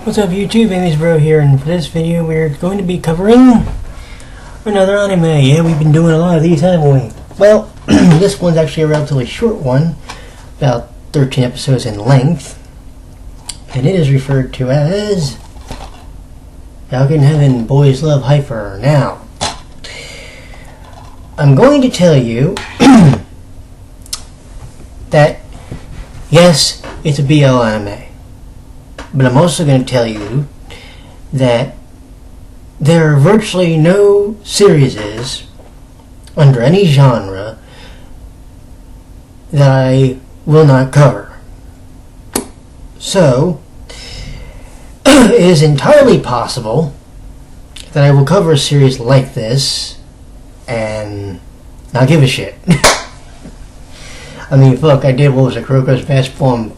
What's up YouTube, Amisbro here, and for this video we're going to be covering another anime. Yeah, we've been doing a lot of these, haven't we? Well, this one's actually a relatively short one, about 13 episodes in length, and it is referred to as Gakuen Heaven, Boys Love Hyper. Now, I'm going to tell you that, yes, it's a BL anime. But I'm also going to tell you that there are virtually no series under any genre that I will not cover. So, it is entirely possible that I will cover a series like this and not give a shit. I mean, fuck, I did what was a Kuroko's Basketball, and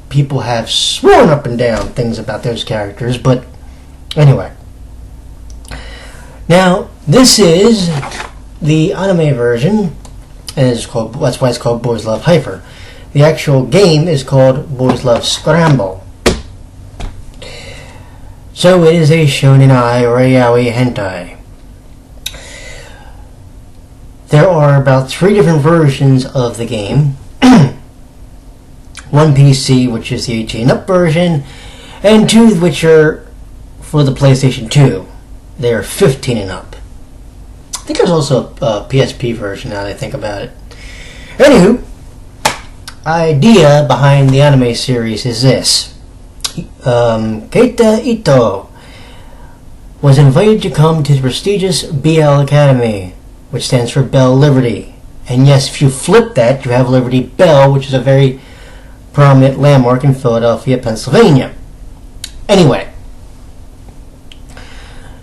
people have sworn up and down things about those characters, but anyway. Now, this is the anime version, and that's why it's called Boys Love Hyper. The actual game is called Boys Love Scramble. So it is a Shonen-Ai or a yaoi hentai. There are about 3 different versions of the game. One PC, which is the 18 up version, and 2 which are for the PlayStation 2. They are 15 and up. I think there's also a PSP version now that I think about it. Anywho, idea behind the anime series is this. Keita Ito was invited to come to the prestigious BL Academy, which stands for Bell Liberty. And yes, if you flip that, you have Liberty Bell, which is a very prominent landmark in Philadelphia, Pennsylvania. Anyway,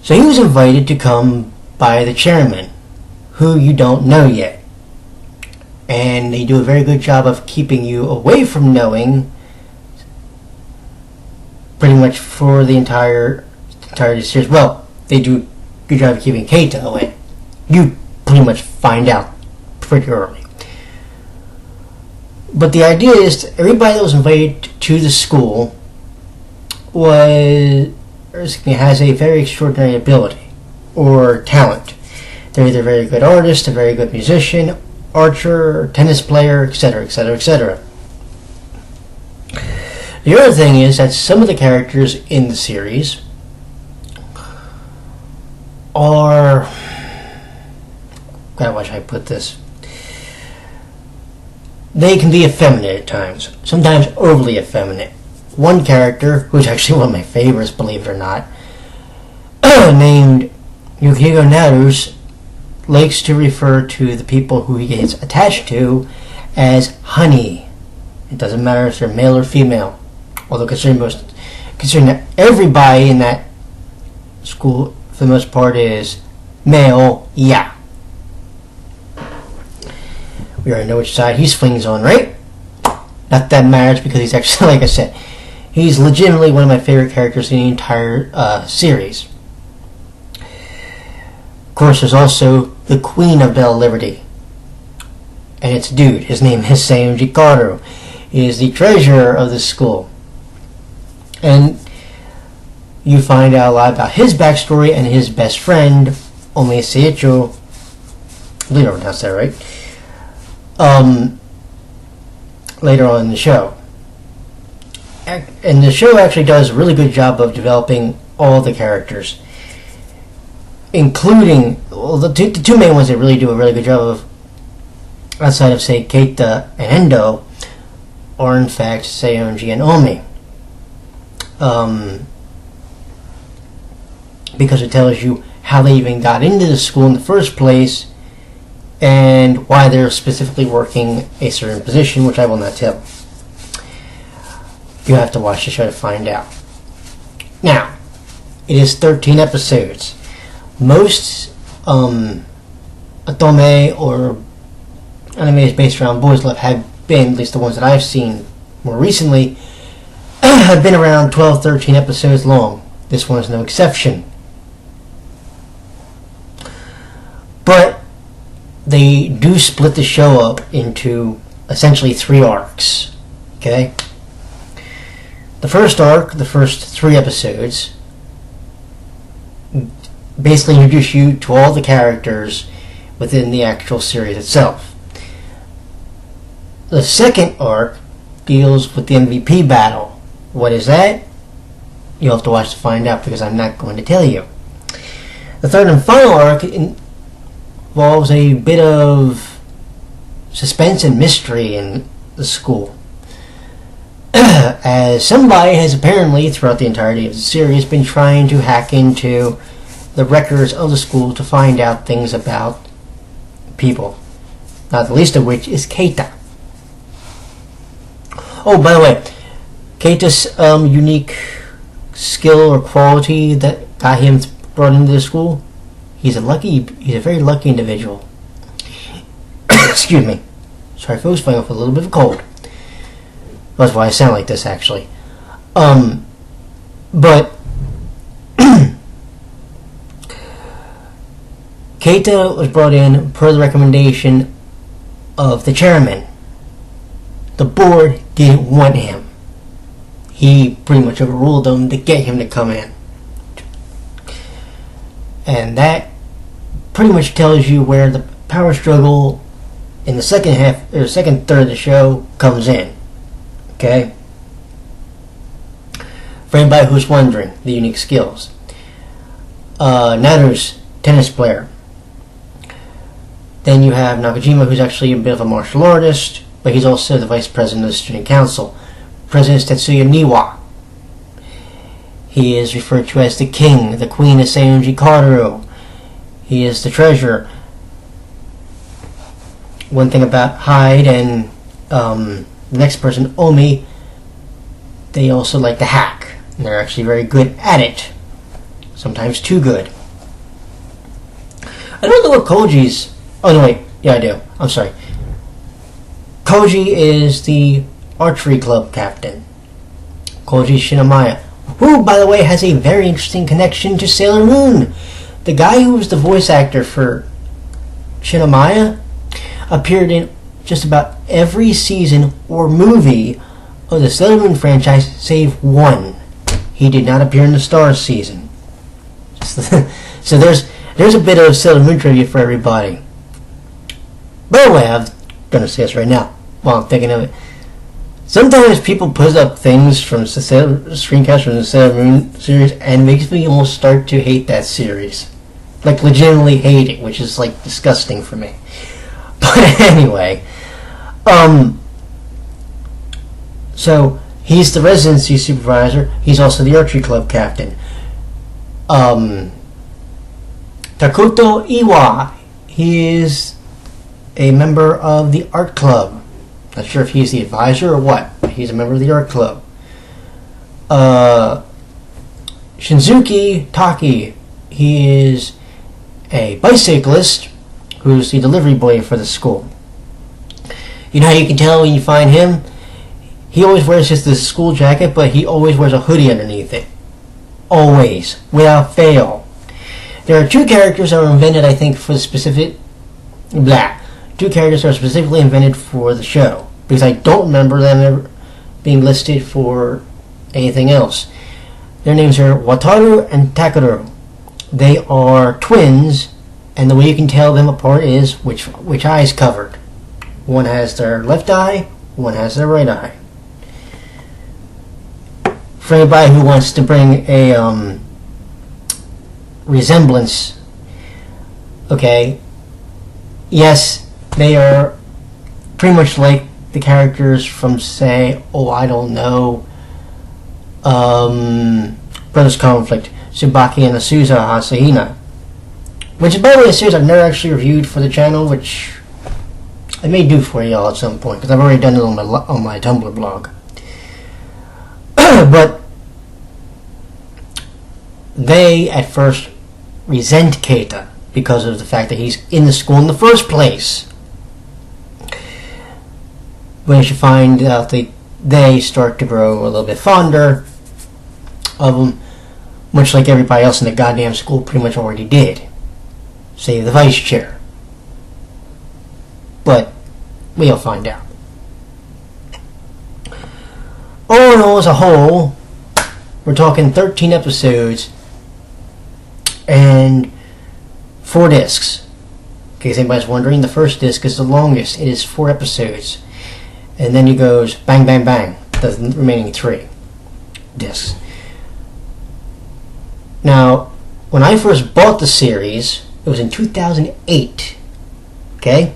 so he was invited to come by the chairman, who you don't know yet. And they do a very good job of keeping you away from knowing pretty much for the entirety of the series. Well, they do a good job of keeping Keita away. You pretty much find out pretty early. But the idea is everybody that was invited to the school has a very extraordinary ability or talent. They're either a very good artist, a very good musician, archer, tennis player, etc., etc., etc. The other thing is that some of the characters in the series are... God, how should I put this? They can be effeminate at times, sometimes overly effeminate. One character, who's actually one of my favorites, believe it or not, named Yukihiko Narus, likes to refer to the people who he gets attached to as honey. It doesn't matter if they're male or female. Although considering that everybody in that school, for the most part, is male, yeah. We already know which side he swings on, right? Not that matters because he's actually, like I said, he's legitimately one of my favorite characters in the entire series. Of course, there's also the Queen of Bell Liberty. And it's a dude. His name is Seiyun Jikaru. He is the treasurer of the school. And you find out a lot about his backstory and his best friend, Omi Seicho. I believe I pronounced that right. Later on in the show. And the show actually does a really good job of developing all the characters, including, well, the two main ones that really do a really good job of, outside of, say, Keita and Endo, are in fact Seiyunji and Omi. Because it tells you how they even got into the school in the first place, and why they're specifically working a certain position, which I will not tell. You have to watch the show to find out. Now, it is 13 episodes. Most otome or animes based around boys love have been, at least the ones that I've seen more recently, have been around 12, 13 episodes long. This one is no exception. But they do split the show up into essentially 3 arcs. Okay? The first arc, the first 3 episodes, basically introduce you to all the characters within the actual series itself. The second arc deals with the MVP battle. What is that? You'll have to watch to find out, because I'm not going to tell you. The third and final arc involves a bit of suspense and mystery in the school, as somebody has apparently, throughout the entirety of the series, been trying to hack into the records of the school to find out things about people, not the least of which is Keita. Oh, by the way, Keita's unique skill or quality that got him brought into the school, he's a very lucky individual. Excuse me. Sorry folks, fighting off a little bit of a cold. That's why I sound like this, actually. But Keita was brought in per the recommendation of the chairman. The board didn't want him. He pretty much overruled them to get him to come in. And that pretty much tells you where the power struggle in the second third of the show comes in. Okay? For anybody who's wondering, the unique skills. Naru's tennis player. Then you have Nakajima, who's actually a bit of a martial artist, but he's also the vice president of the student council. President is Tetsuya Niwa. He is referred to as the king. The queen is Seiyunji Kataru. He is the treasurer. One thing about Hyde and the next person, Omi, they also like to hack. And they're actually very good at it. Sometimes too good. I don't know what Koji's... Oh, no, wait. Yeah, I do. I'm sorry. Koji is the archery club captain. Koji Shinomiya, who, by the way, has a very interesting connection to Sailor Moon. The guy who was the voice actor for Shinomiya appeared in just about every season or movie of the Sailor Moon franchise, save one. He did not appear in the Stars season. So there's a bit of Sailor Moon trivia for everybody. By the way, I'm going to say this right now while I'm thinking of it. Sometimes people put up things from screencasts from the Sailor Moon series and makes me almost start to hate that series. Like, legitimately hate it, which is, like, disgusting for me. But anyway, so he's the residency supervisor. He's also the archery club captain. Takuto Iwa, he is a member of the art club. Not sure if he's the advisor or what, but he's a member of the art club. Shinzuki Taki, he is a bicyclist who's the delivery boy for the school. You know how you can tell when you find him? He always wears just this school jacket, but he always wears a hoodie underneath it. Always. Without fail. There are 2 characters that were invented, I think, for the specific... 2 characters are specifically invented for the show, because I don't remember them ever being listed for anything else. Their names are Wataru and Takaru. They are twins, and the way you can tell them apart is which eye is covered. One has their left eye, one has their right eye. For anybody who wants to bring a resemblance, okay, yes, they are pretty much like the characters from, say, I don't know, Brothers Conflict, Tsubaki and Asuza Hasahina. Which is, by the way, a series I've never actually reviewed for the channel, which I may do for y'all at some point, because I've already done it on my Tumblr blog. But they, at first, resent Keita because of the fact that he's in the school in the first place. When you find out they start to grow a little bit fonder of him, much like everybody else in the goddamn school pretty much already did. Say the vice chair. But we'll find out. All in all, as a whole, We're talking 13 episodes and 4 discs. In case anybody's wondering, the first disc is the longest. It is 4 episodes. And then it goes bang, bang, bang, the remaining 3 discs. Now, when I first bought the series, it was in 2008. Okay?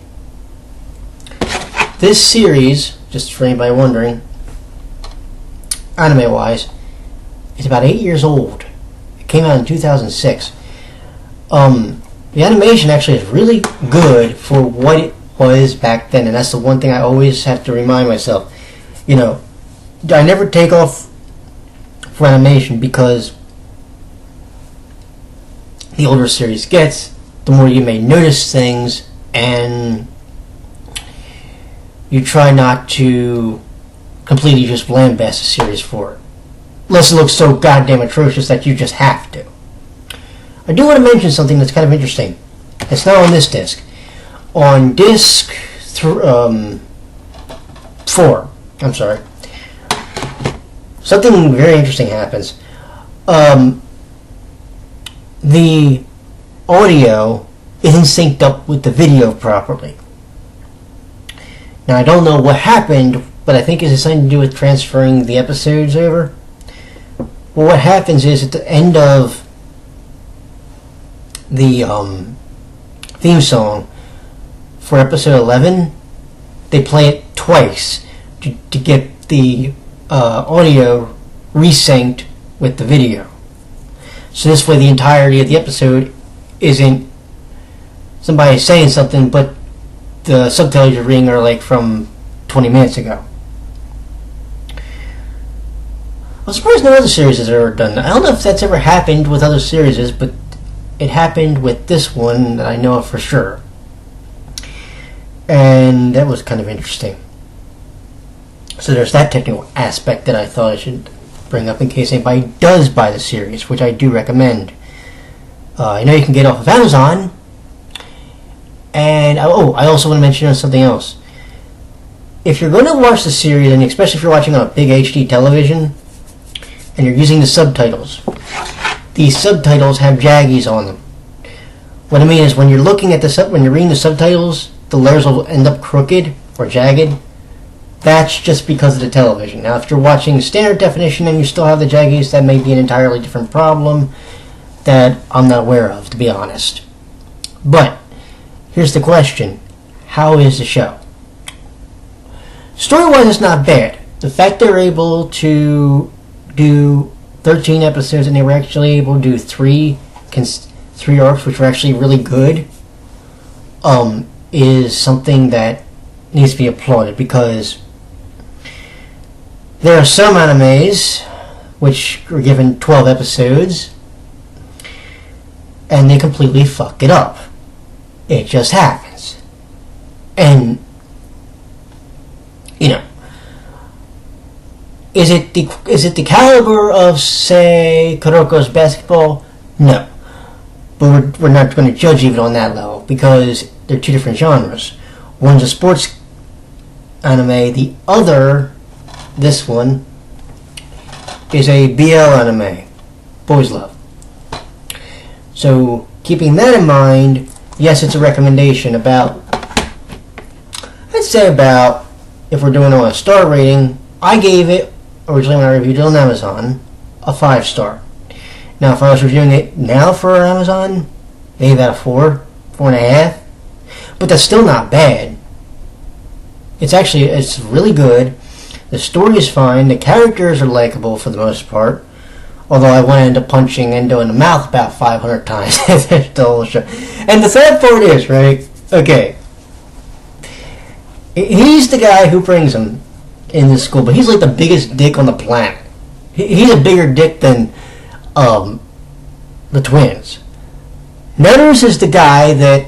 This series, just for anybody wondering, anime-wise, is about 8 years old. It came out in 2006. The animation actually is really good for what it was back then, and that's the one thing I always have to remind myself. You know, I never take off for animation, because the older a series gets, the more you may notice things, and you try not to completely just lambast a series for it, unless it looks so goddamn atrocious that you just have to. I do want to mention something that's kind of interesting. It's not on this disc. On disc 4, I'm sorry, something very interesting happens. The audio isn't synced up with the video properly. Now, I don't know what happened, but I think it has something to do with transferring the episodes over. Well, what happens is at the end of the theme song for episode 11, they play it twice to get the audio resynced with the video. So this way the entirety of the episode isn't somebody saying something, but the subtitles you're reading are like from 20 minutes ago. I'm surprised no other series has ever done that. I don't know if that's ever happened with other series, but it happened with this one that I know of for sure. And that was kind of interesting. So there's that technical aspect that I thought I should bring up in case anybody does buy the series, which I do recommend. I know you can get it off of Amazon. And I also want to mention something else. If you're going to watch the series, and especially if you're watching on a big HD television, and you're using the subtitles, these subtitles have jaggies on them. What I mean is, when you're looking at when you're reading the subtitles, the letters will end up crooked or jagged. That's just because of the television. Now, if you're watching standard definition and you still have the jaggies, that may be an entirely different problem that I'm not aware of, to be honest. But here's the question: how is the show? Story-wise, it's not bad. The fact they're able to do 13 episodes and they were actually able to do 3 arcs, which were actually really good, is something that needs to be applauded, because there are some animes which were given 12 episodes and they completely fuck it up. It just happens. And, you know, is it the caliber of, say, Kuroko's Basketball? No. But we're not going to judge even on that level, because they're 2 different genres. One's a sports anime, the other, this one, is a BL anime, boys love. So, keeping that in mind, yes, it's a recommendation. I'd say about, if we're doing on a star rating, I gave it, originally when I reviewed it on Amazon, a 5-star. Now, if I was reviewing it now for Amazon, maybe about a 4, 4.5. But that's still not bad. It's really good. The story is fine. The characters are likable for the most part. Although I want to end up punching Endo in the mouth about 500 times. The whole show. And the sad part is, right? Okay. He's the guy who brings him in this school, but he's like the biggest dick on the planet. He's a bigger dick than the twins. Netters is the guy that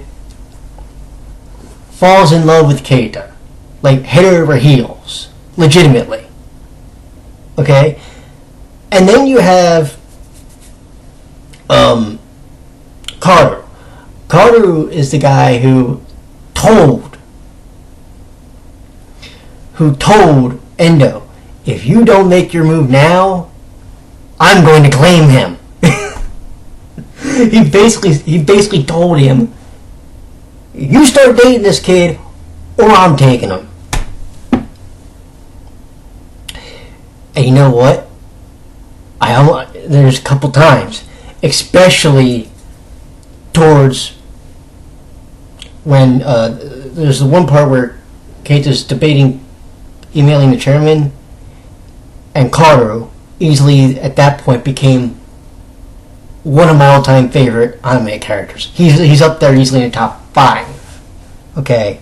falls in love with Keita. Like, head over heels. Legitimately. Okay? And then you have Kaoru. Kaoru is the guy who told Endo, if you don't make your move now, I'm going to claim him. He basically told him, you start dating this kid or I'm taking him. And you know what? There's a couple times, especially towards when there's the one part where Kate is debating emailing the chairman, and Kaoru easily at that point became one of my all-time favorite anime characters. He's up there easily in the top 5. Okay,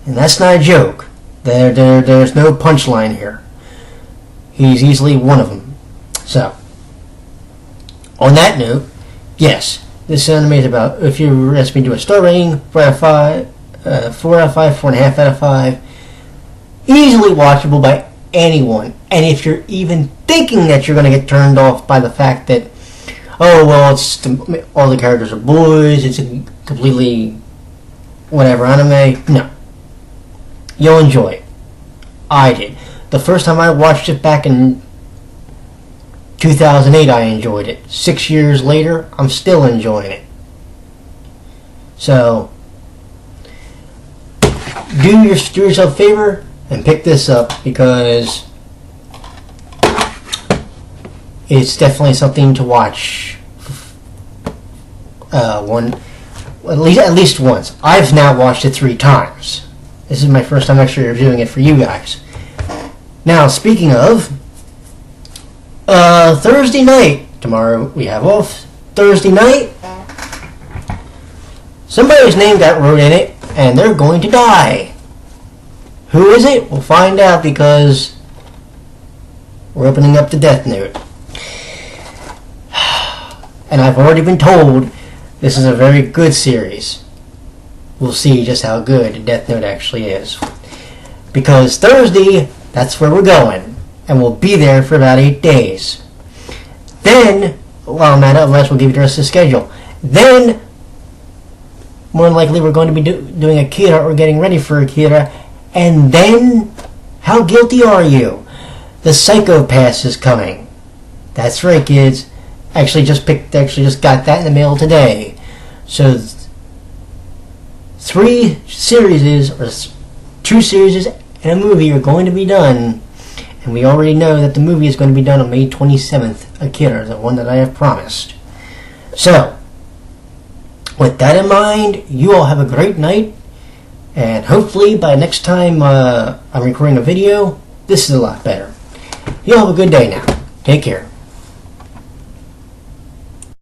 and that's not a joke. There's no punchline here. He's easily one of them. So, on that note, yes, this anime is about, if you ask me to do a star rating, 4 out of 5, 4.5 out of 5, easily watchable by anyone. And if you're even thinking that you're going to get turned off by the fact that, oh, well, all the characters are boys, it's a completely whatever anime, no. You'll enjoy it. I did. The first time I watched it back in 2008, I enjoyed it. 6 years later, I'm still enjoying it. So, do yourself a favor and pick this up, because it's definitely something to watch. At least once. I've now watched it 3 times. This is my first time actually reviewing it for you guys. Now, speaking of, Thursday night, tomorrow we have off. Thursday night, somebody's name got wrote in it, and they're going to die. Who is it? We'll find out, because we're opening up the Death Note. And I've already been told this is a very good series. We'll see just how good Death Note actually is. Because Thursday, that's where we're going. And we'll be there for about 8 days. Then, well, Amanda, unless we'll give you the rest of the schedule. Then, more than likely, we're going to be doing Akira, or getting ready for Akira. And then, how guilty are you? The Psycho-Pass is coming. That's right, kids. Actually just got that in the mail today. So, 3 series, or 2 series and a movie are going to be done. And we already know that the movie is going to be done on May 27th, Akira, the one that I have promised. So, with that in mind, you all have a great night. And hopefully by next time I'm recording a video, this is a lot better. You all have a good day now. Take care.